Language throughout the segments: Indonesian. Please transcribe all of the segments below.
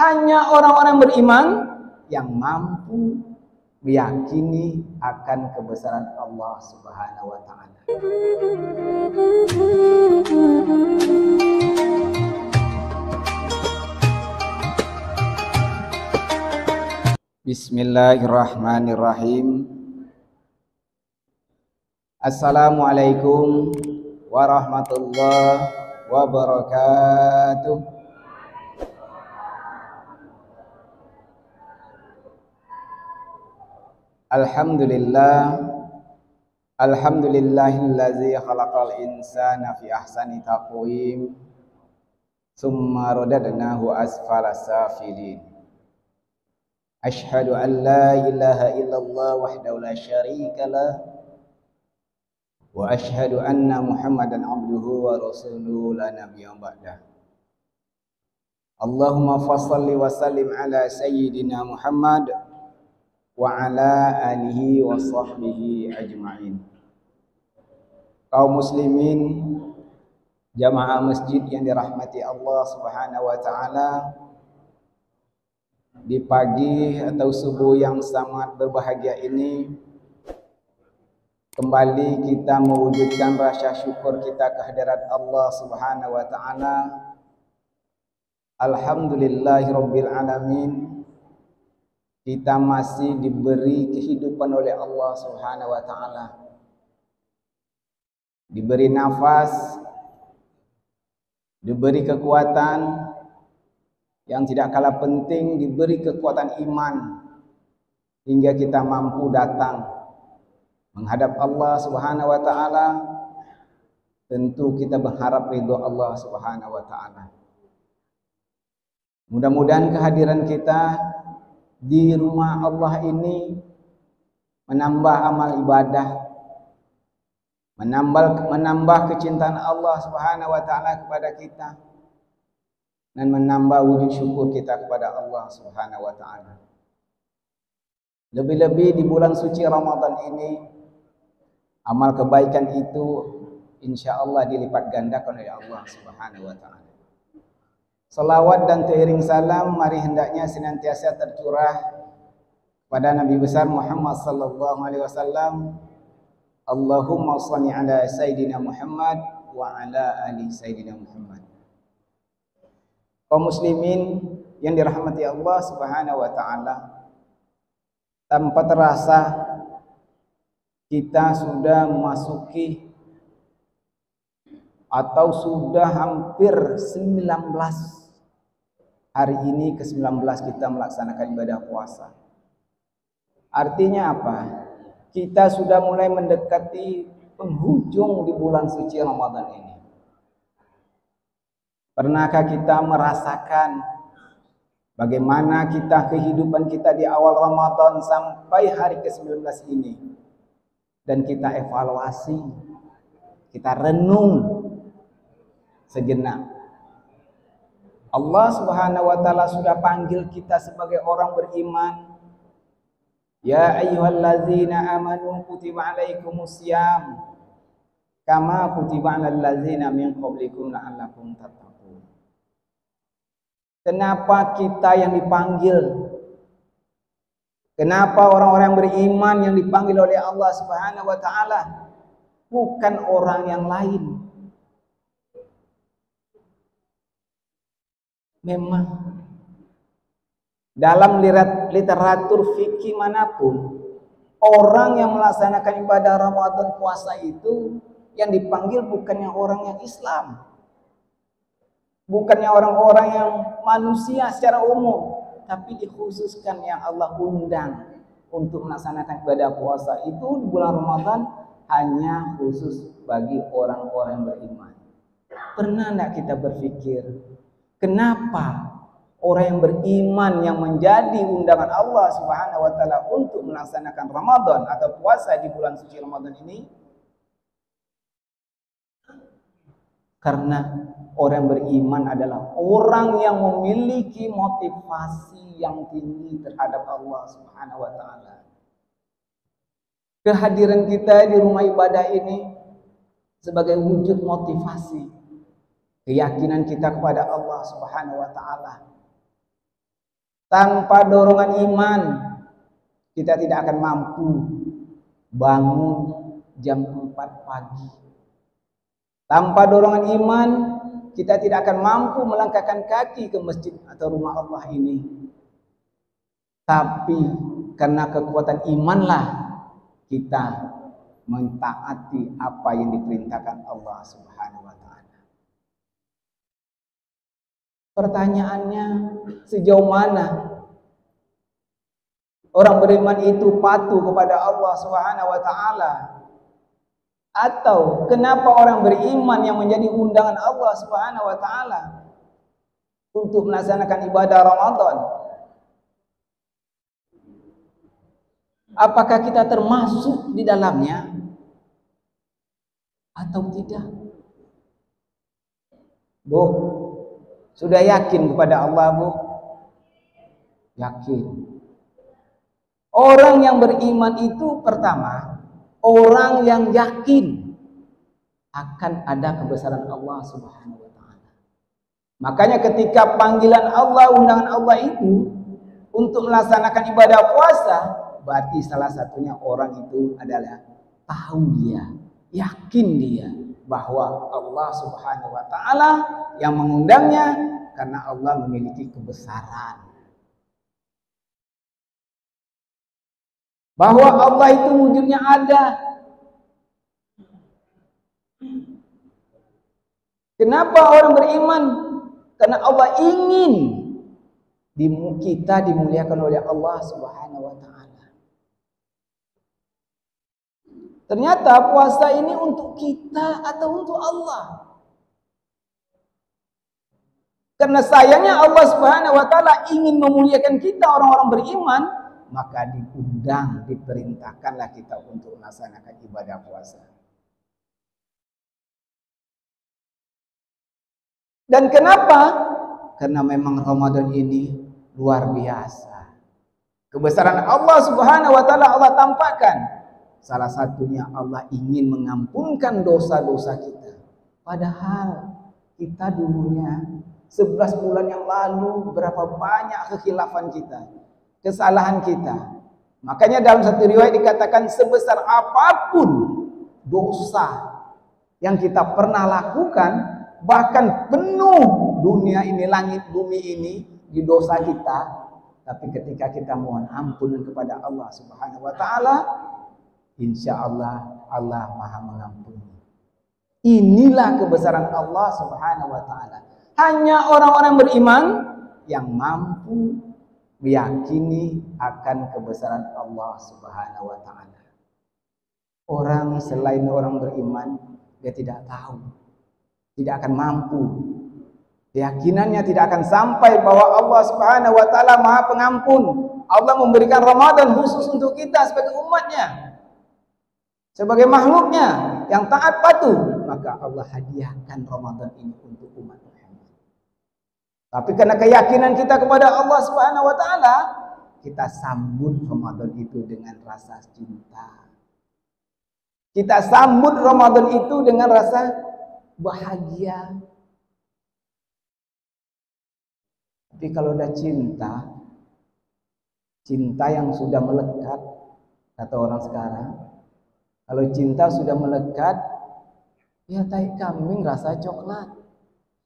Hanya orang-orang beriman yang mampu meyakini akan kebesaran Allah Subhanahu wa taala. Bismillahirrahmanirrahim. Assalamualaikum warahmatullahi wabarakatuh. Alhamdulillahillazi khalaqal insana fi ahsani taqwim summa radadnahu asfala safilin. Asyhadu an la ilaha illallah wahdahu la syarika lah wa asyhadu anna Muhammadan abduhu wa rasuluhu la nabiyya ba'dah. Allahumma fassalli wa sallim ala sayyidina Muhammad wa ala alihi wa sahbihi ajma'in. Kaum muslimin, jamaah masjid yang dirahmati Allah Subhanahu wa taala, di pagi atau subuh yang sangat berbahagia ini kembali kita mewujudkan rasa syukur kita kehadirat Allah Subhanahu wa taala. Alhamdulillahirabbil alamin. Kita masih diberi kehidupan oleh Allah Subhanahu wa taala. Diberi nafas, diberi kekuatan, yang tidak kalah penting diberi kekuatan iman hingga kita mampu datang menghadap Allah Subhanahu wa taala. Tentu kita berharap ridho Allah Subhanahu wa taala. Mudah-mudahan kehadiran kita di rumah Allah ini menambah amal ibadah, menambah kecintaan Allah Subhanahu wa taala kepada kita, dan menambah wujud syukur kita kepada Allah Subhanahu wa taala. Lebih-lebih di bulan suci Ramadan ini, amal kebaikan itu insyaallah dilipat gandakan oleh Allah Subhanahu wa taala. Salawat dan teriring salam mari hendaknya senantiasa tercurah pada Nabi besar Muhammad sallallahu alaihi wasallam. Allahumma shalli ala sayyidina Muhammad wa ala ali sayyidina Muhammad. Kaum muslimin yang dirahmati Allah Subhanahu wa taala, tanpa terasa kita sudah memasuki atau sudah hampir 19 hari ini ke-19 kita melaksanakan ibadah puasa. Artinya apa? Kita sudah mulai mendekati penghujung di bulan suci Ramadan ini. Pernahkah kita merasakan bagaimana kehidupan kita di awal Ramadan sampai hari ke-19 ini? Dan kita evaluasi, kita renung sejenak. Allah Subhanahu wa taala sudah panggil kita sebagai orang beriman. Ya ayyuhallazina amanu kutiba alaikumusiyam kama kutiba alal ladzina min qablikum la'allakum tattaqun. Kenapa kita yang dipanggil? Kenapa orang-orang beriman yang dipanggil oleh Allah Subhanahu wa taala, bukan orang yang lain? Memang dalam literatur fikih manapun, orang yang melaksanakan ibadah Ramadan puasa itu yang dipanggil bukannya orang yang Islam, bukannya orang-orang yang manusia secara umum, tapi dikhususkan yang Allah undang untuk melaksanakan ibadah puasa itu di bulan Ramadan hanya khusus bagi orang-orang beriman. Pernah enggak kita berpikir, kenapa orang yang beriman yang menjadi undangan Allah Subhanahu wa taala untuk melaksanakan Ramadan atau puasa di bulan suci Ramadan ini? Karena orang beriman adalah orang yang memiliki motivasi yang tinggi terhadap Allah Subhanahu wa taala. Kehadiran kita di rumah ibadah ini sebagai wujud motivasi keyakinan kita kepada Allah Subhanahu wa taala. Tanpa dorongan iman, kita tidak akan mampu bangun jam 4 pagi. Tanpa dorongan iman, kita tidak akan mampu melangkahkan kaki ke masjid atau rumah Allah ini. Tapi karena kekuatan imanlah kita mentaati apa yang diperintahkan Allah Subhanahu wa taala. Pertanyaannya, sejauh mana orang beriman itu patuh kepada Allah Subhanahu wa taala? Atau kenapa orang beriman yang menjadi undangan Allah Subhanahu wa taala untuk melaksanakan ibadah Ramadan, apakah kita termasuk di dalamnya atau tidak? Bu, sudah yakin kepada Allah, Bu? Yakin. Orang yang beriman itu pertama, orang yang yakin akan ada kebesaran Allah Subhanahu wa taala. Makanya ketika panggilan Allah, undangan Allah itu untuk melaksanakan ibadah puasa, berarti salah satunya orang itu adalah tahu dia, yakin dia bahwa Allah Subhanahu wa taala yang mengundangnya karena Allah memiliki kebesaran. Bahwa Allah itu wujudnya ada. Kenapa orang beriman? Karena Allah ingin kita dimuliakan oleh Allah Subhanahu wa taala. Ternyata puasa ini untuk kita atau untuk Allah? Karena sayangnya Allah Subhanahu wa taala ingin memuliakan kita orang-orang beriman, maka diundang, diperintahkanlah kita untuk melaksanakan ibadah puasa. Dan kenapa? Karena memang Ramadan ini luar biasa. Kebesaran Allah Subhanahu wa taala Allah tampakkan. Salah satunya Allah ingin mengampunkan dosa-dosa kita. Padahal kita dulunya 11 bulan yang lalu berapa banyak kekhilafan kita, kesalahan kita. Makanya dalam satu riwayat dikatakan sebesar apapun dosa yang kita pernah lakukan, bahkan penuh dunia ini, langit bumi ini di dosa kita, tapi ketika kita mohon ampun kepada Allah Subhanahu wa taala, insya Allah Allah Maha mengampuni. Inilah kebesaran Allah Subhanahu wa taala. Hanya orang-orang beriman yang mampu meyakini akan kebesaran Allah Subhanahu wa taala. Orang selain orang beriman, dia tidak tahu, tidak akan mampu. Keyakinannya tidak akan sampai bahwa Allah Subhanahu wa taala Maha Pengampun. Allah memberikan Ramadan khusus untuk kita sebagai umatnya, sebagai makhluknya yang taat patuh, maka Allah hadiahkan Ramadan ini untuk umat Muhammad. Tapi karena keyakinan kita kepada Allah Subhanahu wa taala, kita sambut Ramadan itu dengan rasa cinta. Kita sambut Ramadan itu dengan rasa bahagia. Tapi kalau udah cinta, cinta yang sudah melekat, kata orang sekarang, kalau cinta sudah melekat, ya tai kambing rasa coklat.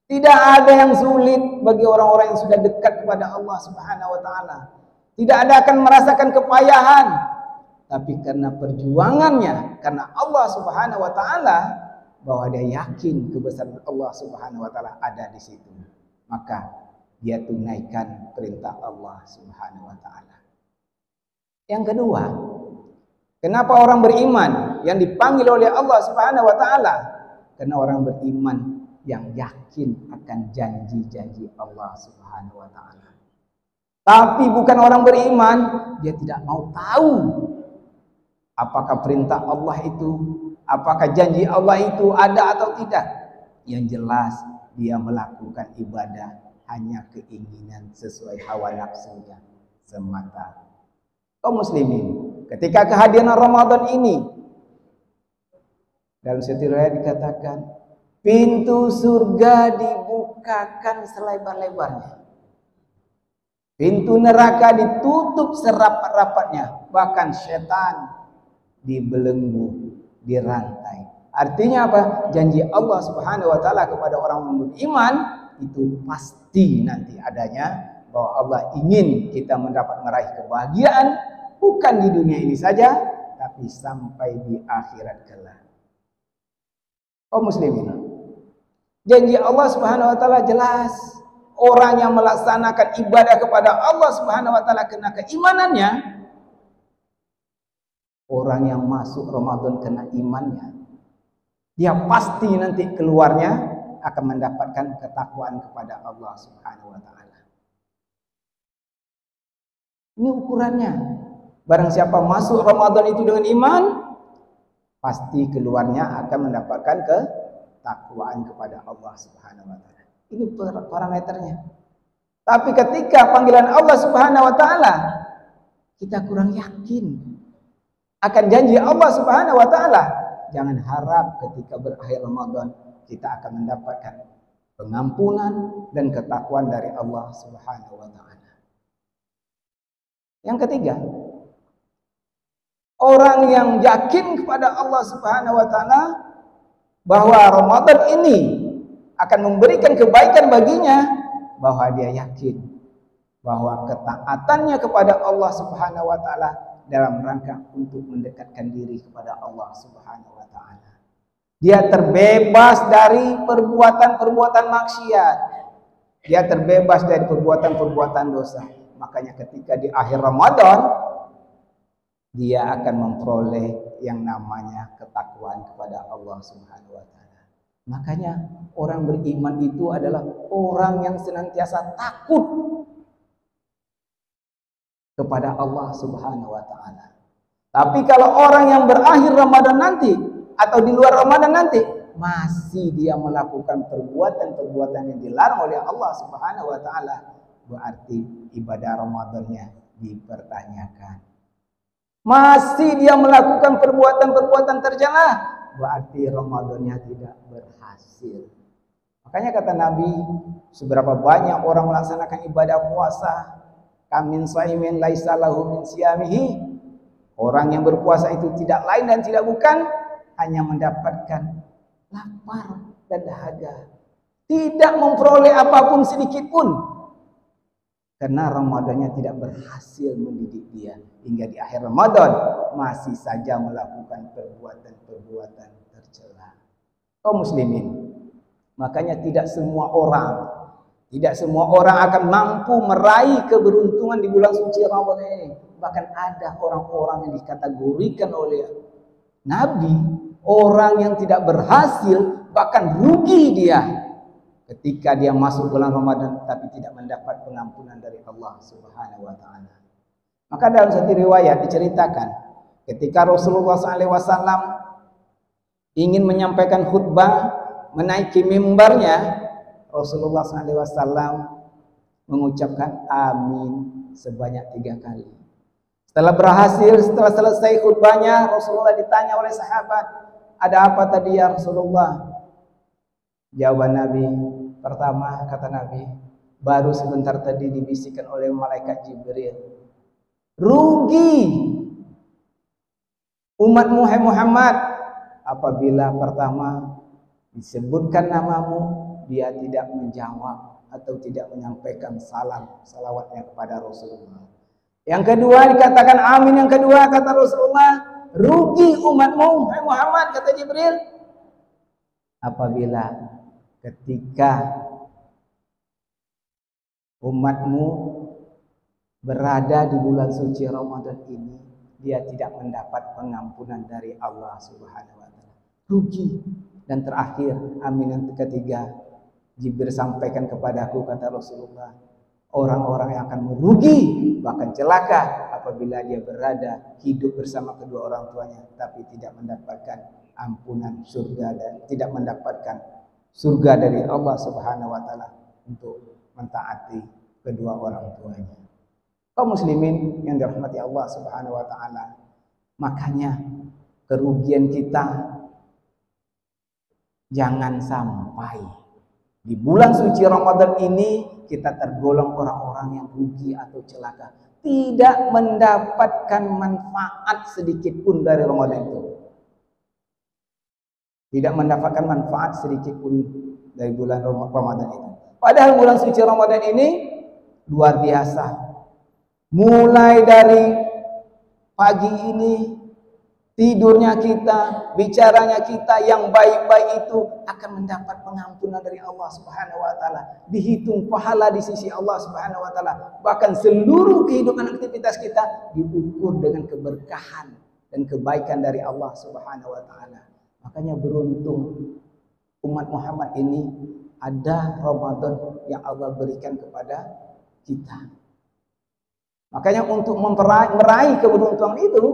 Tidak ada yang sulit bagi orang-orang yang sudah dekat kepada Allah Subhanahu wa taala. Tidak ada akan merasakan kepayahan, tapi karena perjuangannya, karena Allah Subhanahu wa taala, bahwa dia yakin kebesaran Allah Subhanahu wa taala ada di situ, maka dia tunaikan perintah Allah Subhanahu wa taala. Yang kedua, kenapa orang beriman yang dipanggil oleh Allah Subhanahu wa taala? Karena orang beriman yang yakin akan janji-janji Allah Subhanahu wa taala. Tapi bukan orang beriman, dia tidak mau tahu apakah perintah Allah itu, apakah janji Allah itu ada atau tidak. Yang jelas dia melakukan ibadah hanya keinginan sesuai hawa nafsunya semata. Kaum muslimin, ketika kehadiran Ramadan ini, dalam satu riwayat dikatakan pintu surga dibukakan selebar-lebarnya. Pintu neraka ditutup serapat-rapatnya, bahkan setan dibelenggu, dirantai. Artinya apa? Janji Allah Subhanahu wa taala kepada orang yang beriman itu pasti nanti adanya, bahwa Allah ingin kita meraih kebahagiaan bukan di dunia ini saja, tapi sampai di akhirat kelak. Muslimin, janji Allah Subhanahu wa taala jelas. Orang yang melaksanakan ibadah kepada Allah Subhanahu wa taala kena keimanannya. Orang yang masuk Ramadan kena imannya. Dia pasti nanti keluarnya akan mendapatkan ketakwaan kepada Allah Subhanahu wa taala. Ini ukurannya. Barang siapa masuk Ramadan itu dengan iman, pasti keluarnya akan mendapatkan ketakwaan kepada Allah Subhanahu wa taala. Ini parameternya. Tapi ketika panggilan Allah Subhanahu wa taala, kita kurang yakin akan janji Allah Subhanahu wa taala. Jangan harap ketika berakhir Ramadan kita akan mendapatkan pengampunan dan ketakwaan dari Allah Subhanahu wa taala. Yang ketiga, orang yang yakin kepada Allah Subhanahu wa taala bahwa Ramadan ini akan memberikan kebaikan baginya, bahwa dia yakin bahwa ketaatannya kepada Allah Subhanahu wa taala dalam rangka untuk mendekatkan diri kepada Allah Subhanahu wa taala. Dia terbebas dari perbuatan-perbuatan maksiat. Dia terbebas dari perbuatan-perbuatan dosa. Makanya ketika di akhir Ramadan dia akan memperoleh yang namanya ketakwaan kepada Allah Subhanahu wa taala. Makanya orang beriman itu adalah orang yang senantiasa takut kepada Allah Subhanahu wa taala. Tapi kalau orang yang berakhir Ramadan nanti atau di luar Ramadan nanti masih dia melakukan perbuatan-perbuatan yang dilarang oleh Allah Subhanahu wa taala, berarti ibadah Ramadannya dipertanyakan. Masih dia melakukan perbuatan-perbuatan tercela, berarti Ramadannya tidak berhasil. Makanya kata Nabi, seberapa banyak orang melaksanakan ibadah puasa, kamin shaimin laisa lahu min siyamihi. Orang yang berpuasa itu tidak lain dan tidak bukan hanya mendapatkan lapar dan dahaga, tidak memperoleh apapun sedikit pun, karena Ramadannya tidak berhasil mendidik dia. Hingga di akhir Ramadan masih saja melakukan perbuatan-perbuatan tercela. Kaum muslimin, makanya tidak semua orang akan mampu meraih keberuntungan di bulan suci Ramadan ini. Bahkan ada orang-orang yang dikategorikan oleh Nabi, orang yang tidak berhasil, bahkan rugi dia ketika dia masuk bulan Ramadan tapi tidak mendapat pengampunan dari Allah Subhanahu wa taala. Maka dalam satu riwayat diceritakan ketika Rasulullah SAW ingin menyampaikan khutbah, menaiki mimbarnya, Rasulullah SAW mengucapkan amin sebanyak 3 kali. Setelah selesai khutbahnya, Rasulullah ditanya oleh sahabat, ada apa tadi ya Rasulullah? Jawaban Nabi, pertama kata Nabi, baru sebentar tadi dibisikkan oleh malaikat Jibril, rugi umatmu hai Muhammad apabila pertama disebutkan namamu dia tidak menjawab atau tidak menyampaikan salawatnya kepada Rasulullah. Yang kedua dikatakan amin, yang kedua kata Rasulullah, rugi umatmu hai Muhammad kata Jibril apabila ketika umatmu berada di bulan suci Ramadan ini dia tidak mendapat pengampunan dari Allah Subhanahu wa taala. Rugi. Dan terakhir, amin yang ketiga, Jibril sampaikan kepadaku kata Rasulullah, orang-orang yang akan merugi bahkan celaka apabila dia berada hidup bersama kedua orang tuanya tapi tidak mendapatkan ampunan surga dan tidak mendapatkan surga dari Allah Subhanahu wa taala untuk mentaati kedua orang tuanya. Kaum muslimin yang dirahmati Allah Subhanahu wa taala, makanya kerugian kita jangan sampai Di bulan suci Ramadan ini kita tergolong orang-orang yang rugi atau celaka, tidak mendapatkan manfaat sedikit pun dari Ramadan itu. Tidak mendapatkan manfaat sedikit pun dari bulan Ramadan itu. Padahal bulan suci Ramadan ini luar biasa. Mulai dari pagi ini, tidurnya kita, bicaranya kita yang baik-baik itu akan mendapat pengampunan dari Allah Subhanahu wa taala. Dihitung pahala di sisi Allah Subhanahu wa taala. Bahkan seluruh kehidupan aktivitas kita diukur dengan keberkahan dan kebaikan dari Allah Subhanahu wa taala. Makanya beruntung umat Muhammad ini ada Ramadan yang Allah berikan kepada kita. Makanya untuk meraih keberuntungan itu,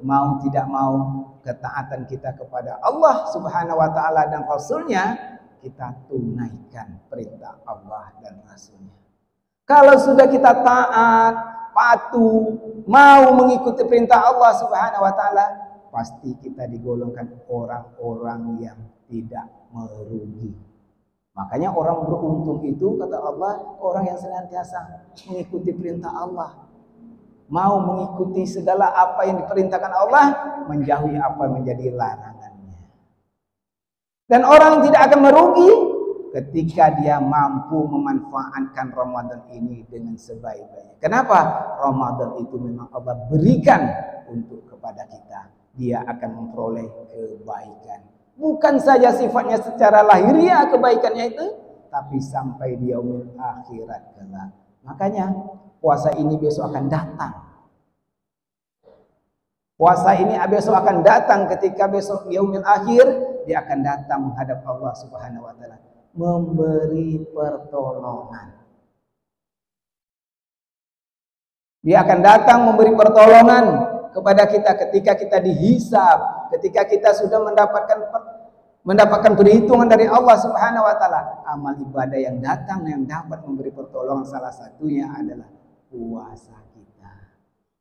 mau tidak mau ketaatan kita kepada Allah Subhanahu wa taala dan Rasulnya, kita tunaikan perintah Allah dan Rasulnya. Kalau sudah kita taat, patuh, mau mengikuti perintah Allah Subhanahu wa taala, pasti kita digolongkan orang-orang yang tidak merugi. Makanya orang beruntung itu, kata Allah, orang yang senantiasa mengikuti perintah Allah, mau mengikuti segala apa yang diperintahkan Allah, menjauhi apa yang menjadi larangannya. Dan orang tidak akan merugi ketika dia mampu memanfaatkan Ramadan ini dengan sebaik-baiknya. Kenapa? Ramadan itu memang Allah berikan untuk kepada kita. Dia akan memperoleh kebaikan. Bukan saja sifatnya secara lahiriah kebaikannya itu, tapi sampai di yaumil akhirat kelak. Makanya puasa ini besok akan datang. Puasa ini besok akan datang ketika besok yaumil akhir, dia akan datang menghadap Allah Subhanahu wa taala, memberi pertolongan. Dia akan datang memberi pertolongan kepada kita ketika kita dihisab, ketika kita sudah mendapatkan perhitungan dari Allah Subhanahu wa taala. Amal ibadah yang datang yang dapat memberi pertolongan salah satunya adalah puasa kita.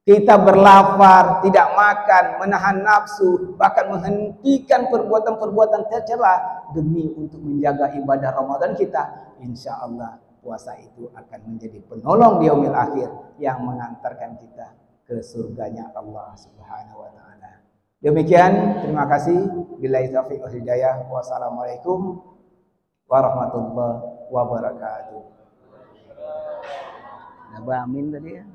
Kita berlapar, tidak makan, menahan nafsu, bahkan menghentikan perbuatan-perbuatan tercela demi untuk menjaga ibadah Ramadan kita. Insya Allah puasa itu akan menjadi penolong di yaumil akhir yang mengantarkan kita ke surganya Allah Subhanahu wa taala. Demikian, terima kasih. Billahi taufiq wal hidayah. Wassalamualaikum warahmatullahi wabarakatuh. Naba amin tadi ya.